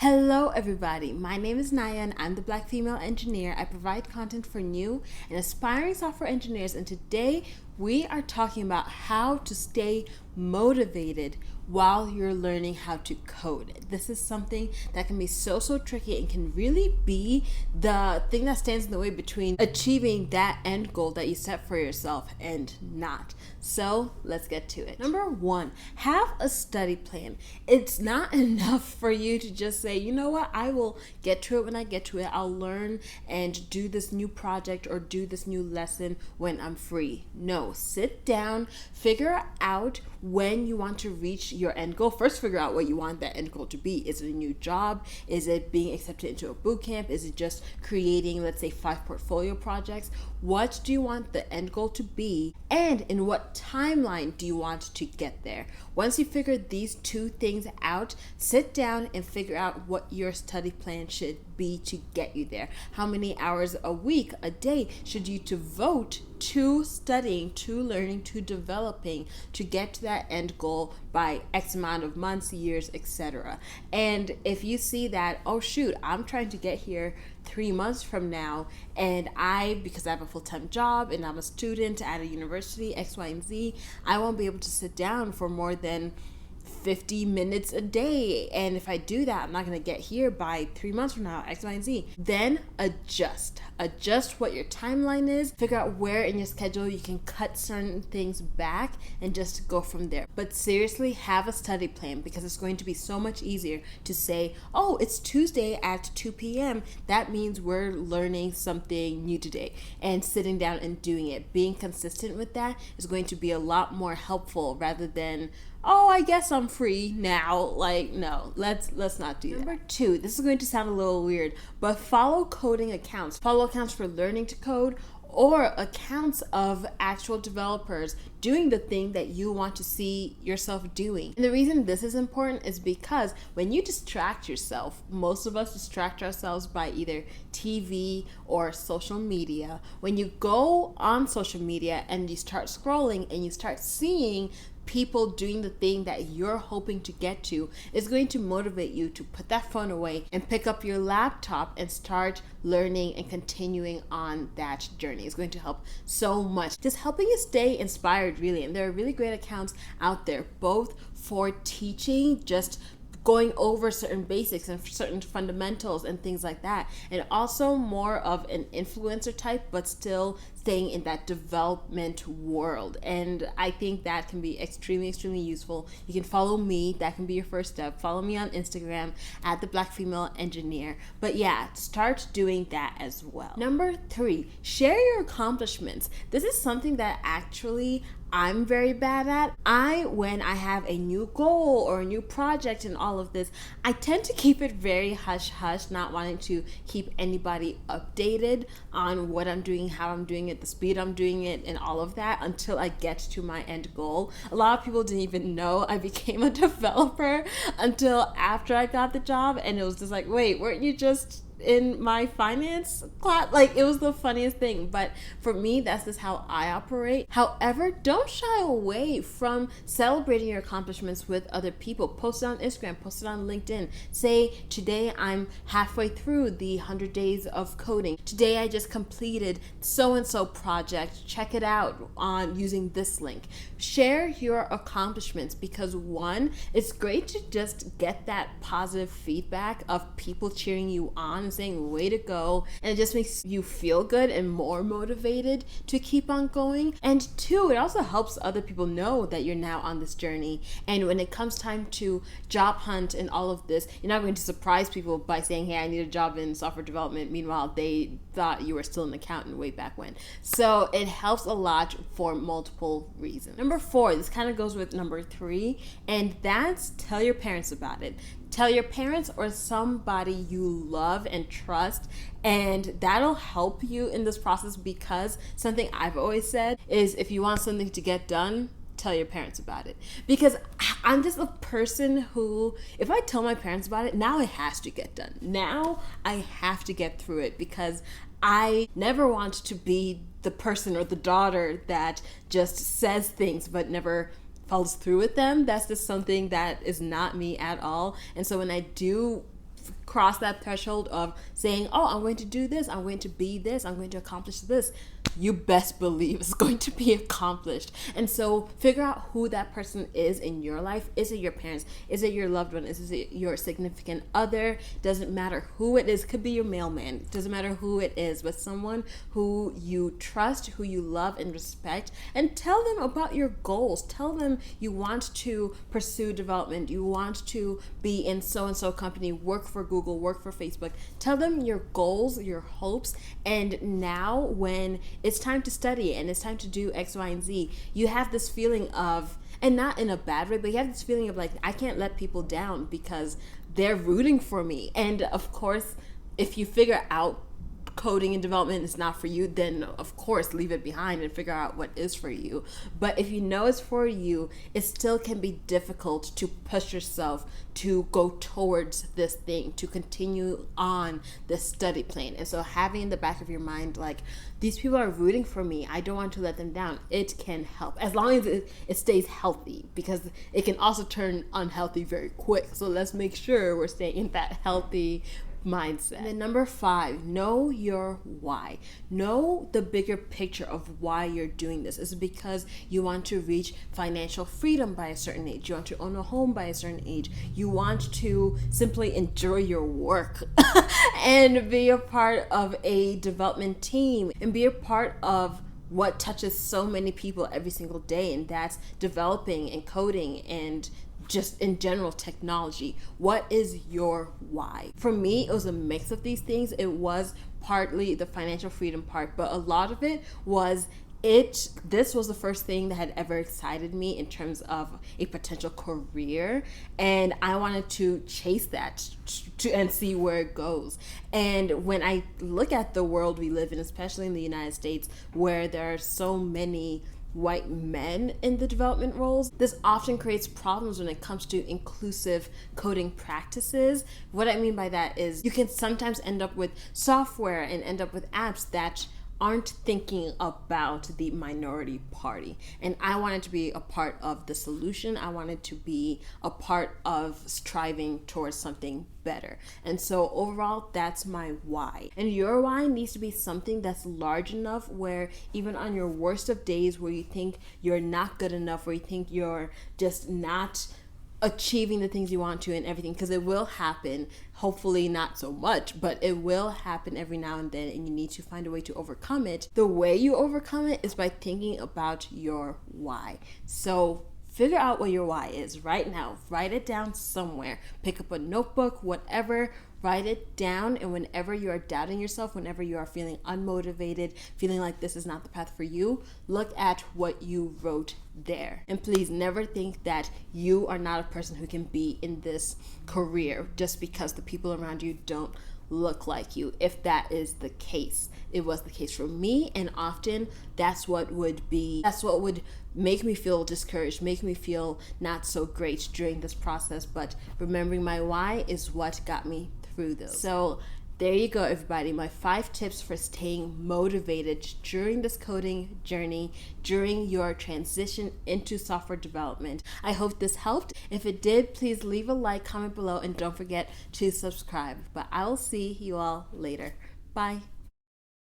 Hello everybody, my name is Naya and I'm the Black Female Engineer. I provide content for new and aspiring software engineers, and today we are talking about how to stay motivated while you're learning how to code. This is something that can be so tricky and can really be the thing that stands in the way between achieving that end goal that you set for yourself and not. So let's get to it. Number one, have a study plan. It's not enough for you to just say, you know what, I will get to it when I get to it. I'll learn and do this new project or do this new lesson when I'm free. No, sit down, figure out when you want to reach your end goal. First, figure out what you want that end goal to be. Is it a new job? Is it being accepted into a boot camp? Is it just creating, let's say, 5 portfolio projects? What do you want the end goal to be? And in what timeline do you want to get there? Once you figure these two things out, sit down and figure out what your study plan should be to get you there. How many hours a week, a day should you devote to studying, to learning, to developing, to get to that end goal by X amount of months, years, etc. And if you see that, oh shoot, I'm trying to get here 3 months from now, and because I have a full-time job and I'm a student at a university, X, Y, and Z, I won't be able to sit down for more than 50 minutes a day. And if I do that, I'm not going to get here by 3 months from now, X, Y, and Z. Then adjust what your timeline is. Figure out where in your schedule you can cut certain things back and just go from there. But seriously, have a study plan, because it's going to be so much easier to say, oh, it's Tuesday at 2 p.m. That means we're learning something new today, and sitting down and doing it. Being consistent with that is going to be a lot more helpful rather than, oh, I guess I'm free now. Like, no, let's not do that. Number 2, this is going to sound a little weird, but follow coding accounts. Follow accounts for learning to code, or accounts of actual developers doing the thing that you want to see yourself doing. And the reason this is important is because when you distract yourself, most of us distract ourselves by either TV or social media. When you go on social media and you start scrolling and you start seeing people doing the thing that you're hoping to get to, is going to motivate you to put that phone away and pick up your laptop and start learning and continuing on that journey. It's going to help so much, just helping you stay inspired, really. And there are really great accounts out there, both for teaching, just going over certain basics and certain fundamentals and things like that, and also more of an influencer type, but still staying in that development world. And I think that can be extremely useful. You can follow me. That can be your first step. Follow me on Instagram at the Black Female Engineer. But yeah, start doing that as well. Number 3, share your accomplishments. This is something that actually I'm very bad at. When I have a new goal or a new project and all of this, I tend to keep it very hush-hush, not wanting to keep anybody updated on what I'm doing, how I'm doing it, the speed I'm doing it, and all of that until I get to my end goal. A lot of people didn't even know I became a developer until after I got the job, and it was just like, wait, weren't you just in my finance class? Like, it was the funniest thing. But for me, that's just how I operate. However, don't shy away from celebrating your accomplishments with other people. Post it on Instagram, post it on LinkedIn. Say, today I'm halfway through the 100 days of coding. Today I just completed so-and-so project. Check it out on using this link. Share your accomplishments, because one, it's great to just get that positive feedback of people cheering you on and saying, way to go. And it just makes you feel good and more motivated to keep on going. And 2, it also helps other people know that you're now on this journey. And when it comes time to job hunt and all of this, you're not going to surprise people by saying, hey, I need a job in software development. Meanwhile, they thought you were still an accountant way back when. So it helps a lot for multiple reasons. Number 4, this kind of goes with number 3, and that's tell your parents about it. Tell your parents or somebody you love and trust, and that'll help you in this process, because something I've always said is, if you want something to get done, tell your parents about it. Because I'm just a person who, if I tell my parents about it, now it has to get done. Now I have to get through it, because I never want to be the person or the daughter that just says things but never follows through with them. That's just something that is not me at all. And so when I do cross that threshold of saying, oh, I'm going to do this, I'm going to be this, I'm going to accomplish this, you best believe it's going to be accomplished. And so figure out who that person is in your life. Is it your parents? Is it your loved one? Is it your significant other? Doesn't matter who it is. Could be your mailman. Doesn't matter who it is, but someone who you trust, who you love and respect, and tell them about your goals. Tell them you want to pursue development. You want to be in so-and-so company, work for Google, work for Facebook. Tell them your goals, your hopes, and now when it's time to study and it's time to do X, Y, and Z, you have this feeling of, and not in a bad way, but you have this feeling of like, I can't let people down because they're rooting for me. And of course, if you figure out coding and development is not for you, then of course leave it behind and figure out what is for you. But if you know it's for you, it still can be difficult to push yourself to go towards this thing, to continue on this study plan. And so having in the back of your mind, like, these people are rooting for me, I don't want to let them down, it can help as long as it stays healthy, because it can also turn unhealthy very quick. So let's make sure we're staying in that healthy mindset. And then number 5, know your why. Know the bigger picture of why you're doing this. Is it because you want to reach financial freedom by a certain age? You want to own a home by a certain age? You want to simply enjoy your work and be a part of a development team and be a part of what touches so many people every single day, and that's developing and coding and just in general technology. What is your why? For me, it was a mix of these things. It was partly the financial freedom part, but a lot of it was this was the first thing that had ever excited me in terms of a potential career, and I wanted to chase that and see where it goes. And when I look at the world we live in, especially in the United States, where there are so many white men in the development roles, this often creates problems when it comes to inclusive coding practices. What I mean by that is you can sometimes end up with software and end up with apps that aren't thinking about the minority party. And I wanted to be a part of the solution. I wanted to be a part of striving towards something better. And so overall, that's my why. And your why needs to be something that's large enough where even on your worst of days, where you think you're not good enough, where you think you're just not achieving the things you want to and everything, because it will happen, hopefully not so much, but it will happen every now and then, and you need to find a way to overcome it. The way you overcome it is by thinking about your why. So figure out what your why is right now. Write it down somewhere. Pick up a notebook, whatever. Write it down, and whenever you are doubting yourself, whenever you are feeling unmotivated, feeling like this is not the path for you, look at what you wrote there. And please never think that you are not a person who can be in this career just because the people around you don't look like you. If that is the case, it was the case for me, and often that's what would make me feel discouraged, make me feel not so great during this process. But remembering my why is what got me through those. So there you go, everybody. My 5 tips for staying motivated during this coding journey, during your transition into software development. I hope this helped. If it did, please leave a like, comment below, and don't forget to subscribe. But I will see you all later. Bye.